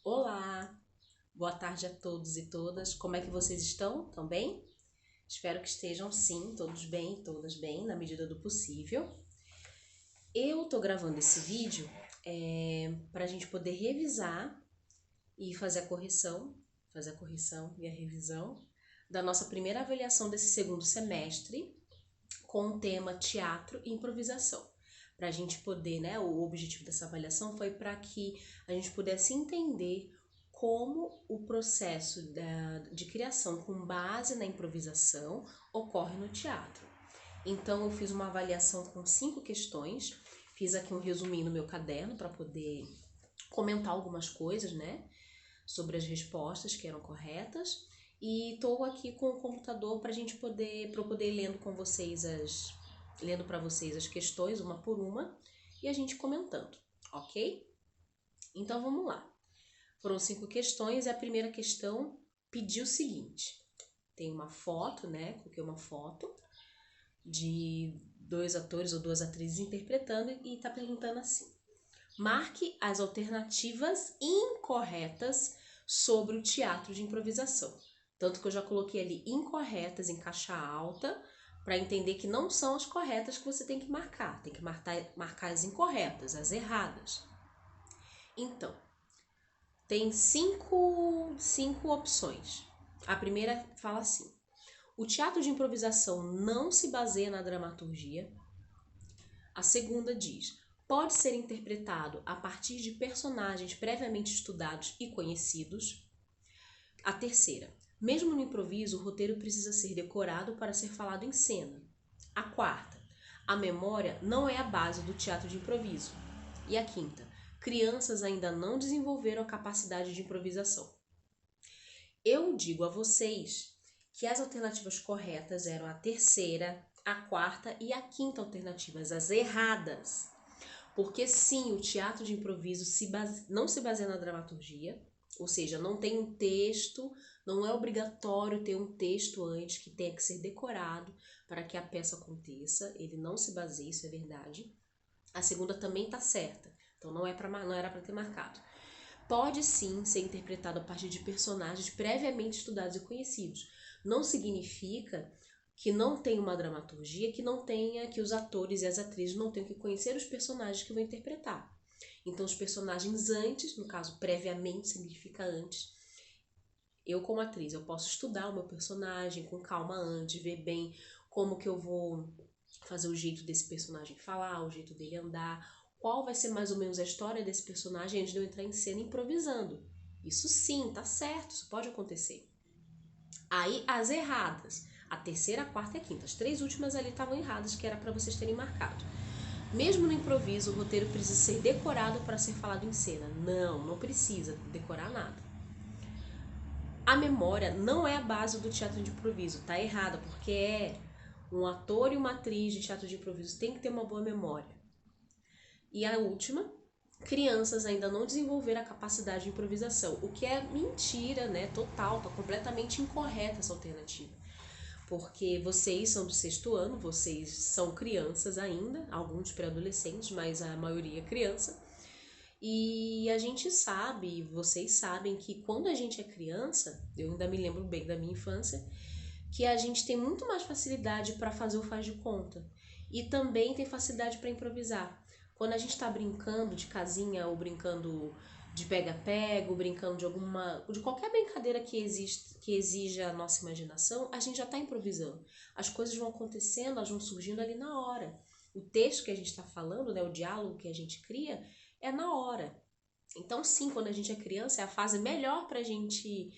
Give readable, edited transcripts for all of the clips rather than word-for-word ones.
Olá, boa tarde a todos e todas. Como é que vocês estão? Estão bem? Espero que estejam sim, todos bem, todas bem, na medida do possível. Eu tô gravando esse vídeo para a gente poder revisar e fazer a correção e a revisão da nossa primeira avaliação desse segundo semestre com o tema teatro e improvisação. Para a gente poder, né, o objetivo dessa avaliação foi para que a gente pudesse entender como o processo de criação com base na improvisação ocorre no teatro. Então eu fiz uma avaliação com 5 questões, fiz aqui um resuminho no meu caderno para poder comentar algumas coisas, né, sobre as respostas que eram corretas. E estou aqui com o computador para eu poder ir lendo com vocês lendo para vocês as questões uma por uma e a gente comentando, ok? Então vamos lá. Foram 5 questões e a primeira questão pediu o seguinte: tem uma foto, né? Coloquei uma foto de 2 atores ou 2 atrizes interpretando e está perguntando assim: marque as alternativas incorretas sobre o teatro de improvisação. Tanto que eu já coloquei ali incorretas em caixa alta, para entender que não são as corretas que você tem que marcar. Tem que marcar as incorretas, as erradas. Então, tem cinco opções. A primeira fala assim: o teatro de improvisação não se baseia na dramaturgia. A segunda diz: pode ser interpretado a partir de personagens previamente estudados e conhecidos. A terceira: mesmo no improviso, o roteiro precisa ser decorado para ser falado em cena. A quarta: a memória não é a base do teatro de improviso. E a quinta: crianças ainda não desenvolveram a capacidade de improvisação. Eu digo a vocês que as alternativas corretas eram a terceira, a quarta e a quinta alternativas, as erradas. Porque sim, o teatro de improviso não se baseia na dramaturgia, ou seja, não tem um texto, não é obrigatório ter um texto antes que tenha que ser decorado para que a peça aconteça. Ele não se baseia, isso é verdade. A segunda também está certa, então não era para ter marcado. Pode sim ser interpretado a partir de personagens previamente estudados e conhecidos. Não significa que não tem uma dramaturgia, que os atores e as atrizes não tenham que conhecer os personagens que vão interpretar. Então, os personagens antes, no caso, previamente significa antes. Eu, como atriz, eu posso estudar o meu personagem com calma antes, ver bem como que eu vou fazer o jeito desse personagem falar, o jeito dele andar, qual vai ser mais ou menos a história desse personagem antes de eu entrar em cena improvisando. Isso sim, tá certo, isso pode acontecer. Aí, as erradas. A terceira, a quarta e a quinta. As 3 últimas ali estavam erradas, que era para vocês terem marcado. Mesmo no improviso, o roteiro precisa ser decorado para ser falado em cena. Não precisa decorar nada. A memória não é a base do teatro de improviso. Tá errada, porque um ator e uma atriz de teatro de improviso tem que ter uma boa memória. E a última: crianças ainda não desenvolveram a capacidade de improvisação, o que é mentira, né? Total, tá completamente incorreta essa alternativa. Porque vocês são do 6º ano, vocês são crianças ainda, alguns pré-adolescentes, mas a maioria é criança. E a gente sabe, vocês sabem que quando a gente é criança, eu ainda me lembro bem da minha infância, que a gente tem muito mais facilidade para fazer o faz de conta. E também tem facilidade para improvisar. Quando a gente está brincando de casinha ou brincando de pega-pega, ou brincando de qualquer brincadeira que exija a nossa imaginação, a gente já está improvisando. As coisas vão acontecendo, elas vão surgindo ali na hora. O texto que a gente está falando, né, o diálogo que a gente cria, é na hora. Então, sim, quando a gente é criança, é a fase melhor para a gente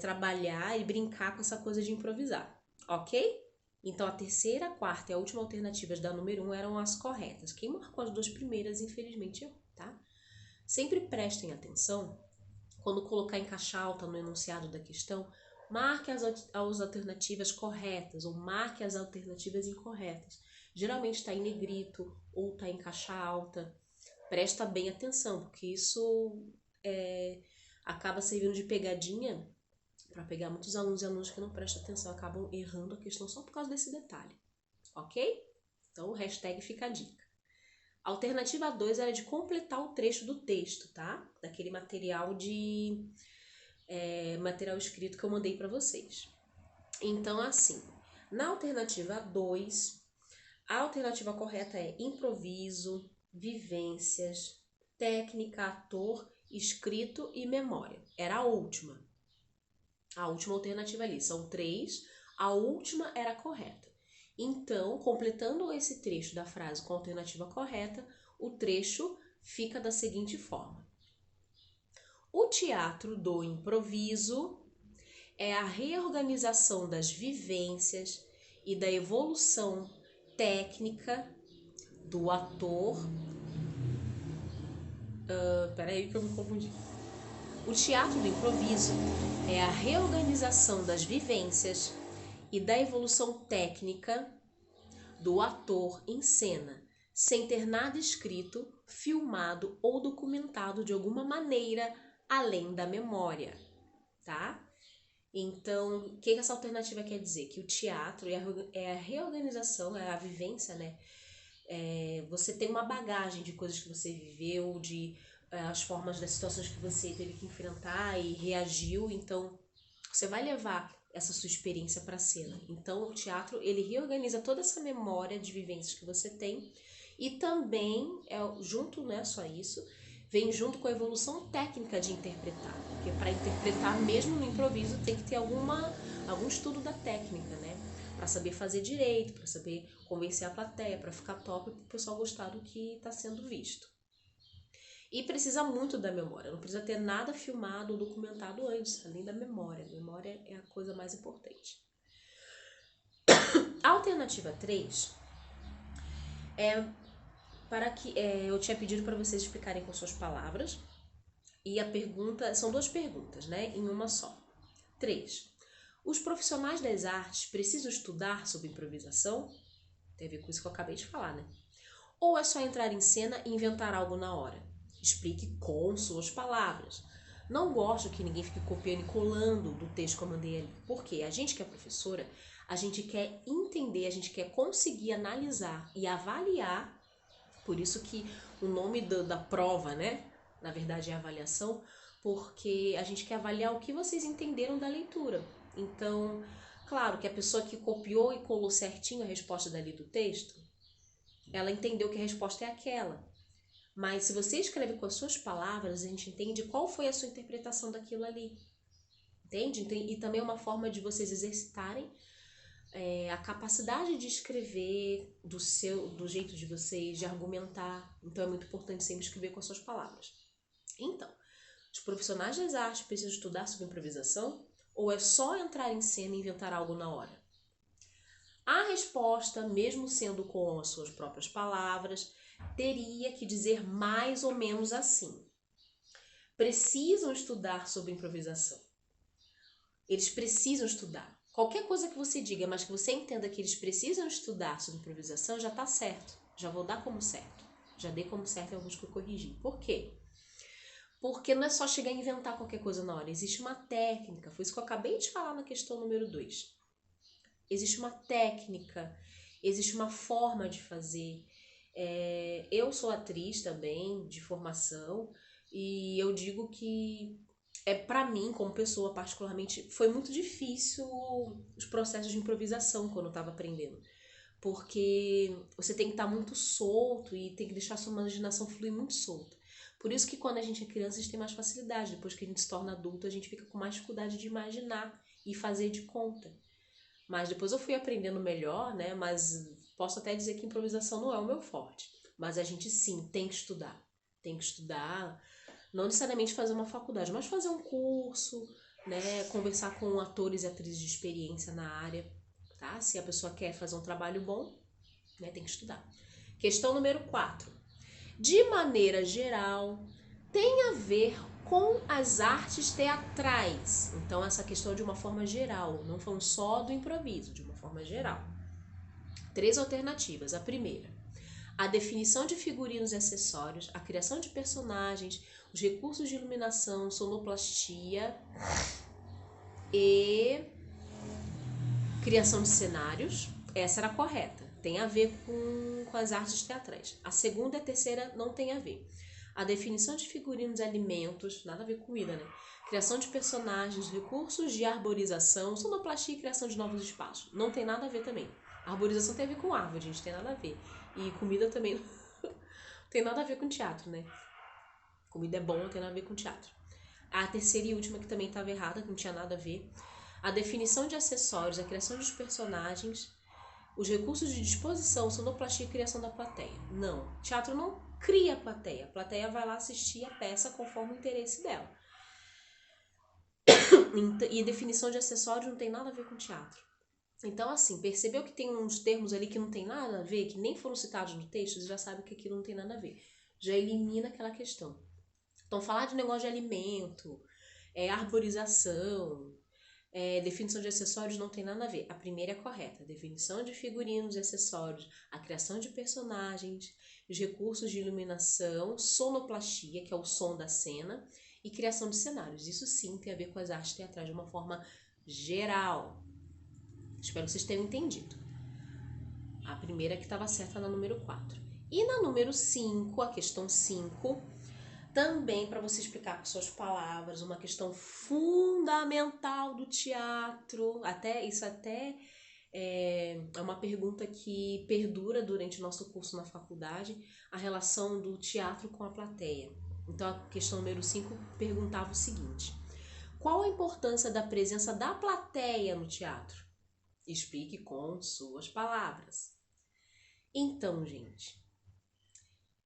trabalhar e brincar com essa coisa de improvisar, ok? Então, a terceira, a quarta e a última alternativas da número 1 eram as corretas. Quem marcou as 2 primeiras, infelizmente, errou, tá? Sempre prestem atenção quando colocar em caixa alta no enunciado da questão, marque as alternativas corretas ou marque as alternativas incorretas. Geralmente está em negrito ou está em caixa alta. Presta bem atenção, porque isso acaba servindo de pegadinha para pegar muitos alunos e alunos que não prestam atenção, acabam errando a questão só por causa desse detalhe, ok? Então, o hashtag fica a dica. A alternativa 2 era de completar o trecho do texto, tá? Daquele material material escrito que eu mandei para vocês. Então, assim, na alternativa 2, a alternativa correta é improviso, vivências, técnica, ator, escrito e memória. Era a última alternativa ali. São 3, a última era a correta. Então, completando esse trecho da frase com a alternativa correta, o trecho fica da seguinte forma: o teatro do improviso é a reorganização das vivências e da evolução técnica do ator. Peraí que eu me confundi. O teatro do improviso é a reorganização das vivências e da evolução técnica do ator em cena, sem ter nada escrito, filmado ou documentado de alguma maneira além da memória, tá? Então, o que essa alternativa quer dizer? Que o teatro é a reorganização, é a vivência, né? Você tem uma bagagem de coisas que você viveu, de as formas das situações que você teve que enfrentar e reagiu, então você vai levar essa sua experiência para a cena. Então o teatro, ele reorganiza toda essa memória de vivências que você tem e também, junto, não é só isso, vem junto com a evolução técnica de interpretar, porque para interpretar mesmo no improviso tem que ter algum estudo da técnica, né? Para saber fazer direito, para saber convencer a plateia, para ficar top, para o pessoal gostar do que está sendo visto. E precisa muito da memória, não precisa ter nada filmado ou documentado antes, além da memória. A memória é a coisa mais importante. A alternativa 3 eu tinha pedido para vocês explicarem com suas palavras. E a pergunta, são 2 perguntas, né, em uma só. 3. Os profissionais das artes precisam estudar sobre improvisação? Tem a ver com isso que eu acabei de falar, né? Ou é só entrar em cena e inventar algo na hora? Explique com suas palavras. Não gosto que ninguém fique copiando e colando do texto que eu mandei ali. Porque a gente que é professora, a gente quer entender, a gente quer conseguir analisar e avaliar. Por isso que o nome da prova, né? Na verdade é avaliação, porque a gente quer avaliar o que vocês entenderam da leitura. Então, claro que a pessoa que copiou e colou certinho a resposta dali do texto, ela entendeu que a resposta é aquela. Mas se você escreve com as suas palavras, a gente entende qual foi a sua interpretação daquilo ali. Entende? E também é uma forma de vocês exercitarem a capacidade de escrever do jeito de vocês, de argumentar. Então é muito importante sempre escrever com as suas palavras. Então, os profissionais das artes precisam estudar sobre improvisação ou é só entrar em cena e inventar algo na hora? A resposta, mesmo sendo com as suas próprias palavras, teria que dizer mais ou menos assim: precisam estudar sobre improvisação. Eles precisam estudar. Qualquer coisa que você diga, mas que você entenda que eles precisam estudar sobre improvisação, já está certo. Já vou dar como certo. Já dei como certo em alguns que eu corrigi. Por quê? Porque não é só chegar a inventar qualquer coisa na hora. Existe uma técnica. Foi isso que eu acabei de falar na questão número 2. Existe uma técnica, existe uma forma de fazer. Eu sou atriz também, de formação, e eu digo que para mim, como pessoa particularmente, foi muito difícil os processos de improvisação quando eu estava aprendendo. Porque você tem que estar muito solto e tem que deixar a sua imaginação fluir muito solta. Por isso que quando a gente é criança, a gente tem mais facilidade. Depois que a gente se torna adulto, a gente fica com mais dificuldade de imaginar e fazer de conta. Mas depois eu fui aprendendo melhor, né? Mas posso até dizer que improvisação não é o meu forte. Mas a gente sim tem que estudar. Tem que estudar, não necessariamente fazer uma faculdade, mas fazer um curso, né? Conversar com atores e atrizes de experiência na área, tá? Se a pessoa quer fazer um trabalho bom, né? Tem que estudar. Questão número 4. De maneira geral, tem a ver com as artes teatrais. Então, essa questão é de uma forma geral, não falando só do improviso, de uma forma geral. 3 alternativas. A primeira, a definição de figurinos e acessórios, a criação de personagens, os recursos de iluminação, sonoplastia e criação de cenários. Essa era a correta. tem a ver com as artes teatrais. A segunda e a terceira não tem a ver. A definição de figurinos e alimentos, nada a ver com comida, né? Criação de personagens, recursos de arborização, sonoplastia e criação de novos espaços. Não tem nada a ver também. Arborização tem a ver com árvore, gente, tem nada a ver. E comida também não tem nada a ver com teatro, né? Comida é bom, não tem nada a ver com teatro. A terceira e última que também estava errada, que não tinha nada a ver. A definição de acessórios, a criação dos personagens, os recursos de disposição, sonoplastia e criação da plateia. Não, teatro não cria a plateia. A plateia vai lá assistir a peça conforme o interesse dela. E definição de acessórios não tem nada a ver com teatro. Então, assim, percebeu que tem uns termos ali que não tem nada a ver, que nem foram citados no texto, você já sabe que aquilo não tem nada a ver. Já elimina aquela questão. Então, falar de negócio de alimento, arborização, definição de acessórios não tem nada a ver. A primeira é correta. Definição de figurinos e acessórios, a criação de personagens, os recursos de iluminação, sonoplastia, que é o som da cena, e criação de cenários. Isso sim tem a ver com as artes teatrais de uma forma geral. Espero que vocês tenham entendido. A primeira que estava certa na número 4. E na número 5, a questão 5, também para você explicar com suas palavras uma questão fundamental do teatro. Isso até é uma pergunta que perdura durante o nosso curso na faculdade, a relação do teatro com a plateia. Então a questão número 5 perguntava o seguinte: qual a importância da presença da plateia no teatro? Explique com suas palavras. Então, gente,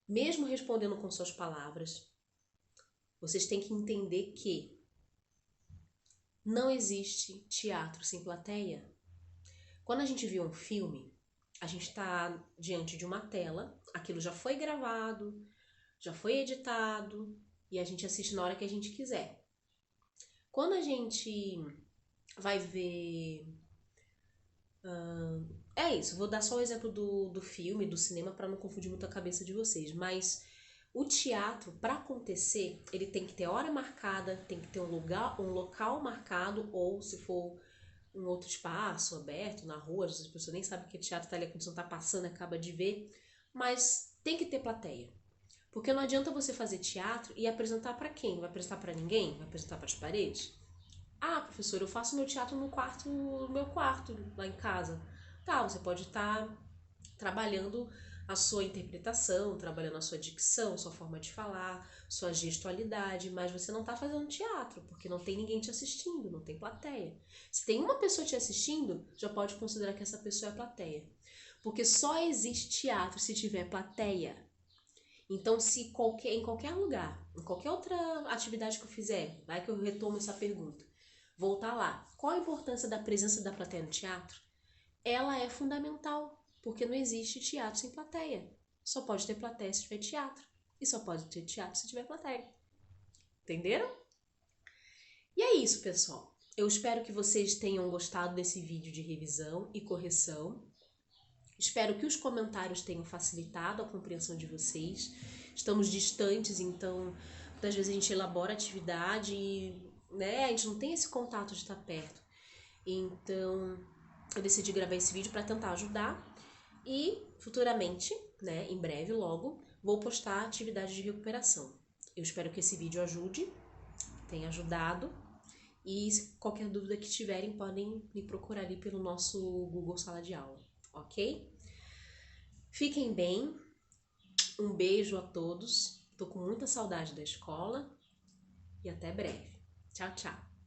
mesmo respondendo com suas palavras, vocês têm que entender que não existe teatro sem plateia. Quando a gente vê um filme, a gente está diante de uma tela, aquilo já foi gravado, já foi editado e a gente assiste na hora que a gente quiser. Quando a gente vai ver... é isso, vou dar só o exemplo do filme, do cinema, para não confundir muito a cabeça de vocês, mas o teatro, para acontecer, ele tem que ter hora marcada, tem que ter um local marcado, ou se for um outro espaço aberto, na rua, as pessoas nem sabem que é teatro, tá ali, a condição tá passando, acaba de ver, mas tem que ter plateia. Porque não adianta você fazer teatro e apresentar para quem? Vai apresentar para ninguém? Vai apresentar para as paredes? Ah, professor, eu faço meu teatro no meu quarto, lá em casa. Tá, você pode estar trabalhando a sua interpretação, trabalhando a sua dicção, sua forma de falar, sua gestualidade, mas você não está fazendo teatro, porque não tem ninguém te assistindo, não tem plateia. Se tem uma pessoa te assistindo, já pode considerar que essa pessoa é plateia. Porque só existe teatro se tiver plateia. Então, se em qualquer lugar, em qualquer outra atividade que eu fizer, vai que eu retomo essa pergunta, voltar lá, qual a importância da presença da plateia no teatro? Ela é fundamental, porque não existe teatro sem plateia. Só pode ter plateia se tiver teatro. E só pode ter teatro se tiver plateia. Entenderam? E é isso, pessoal. Eu espero que vocês tenham gostado desse vídeo de revisão e correção. Espero que os comentários tenham facilitado a compreensão de vocês. Estamos distantes, então, muitas vezes a gente elabora a atividade e, né, a gente não tem esse contato de estar perto. Então, eu decidi gravar esse vídeo para tentar ajudar e futuramente, né, em breve, logo, vou postar atividade de recuperação. Eu espero que esse vídeo ajude, tenha ajudado, e se qualquer dúvida que tiverem, podem me procurar ali pelo nosso Google Sala de Aula, ok? Fiquem bem, um beijo a todos, tô com muita saudade da escola e até breve. Tchau, tchau!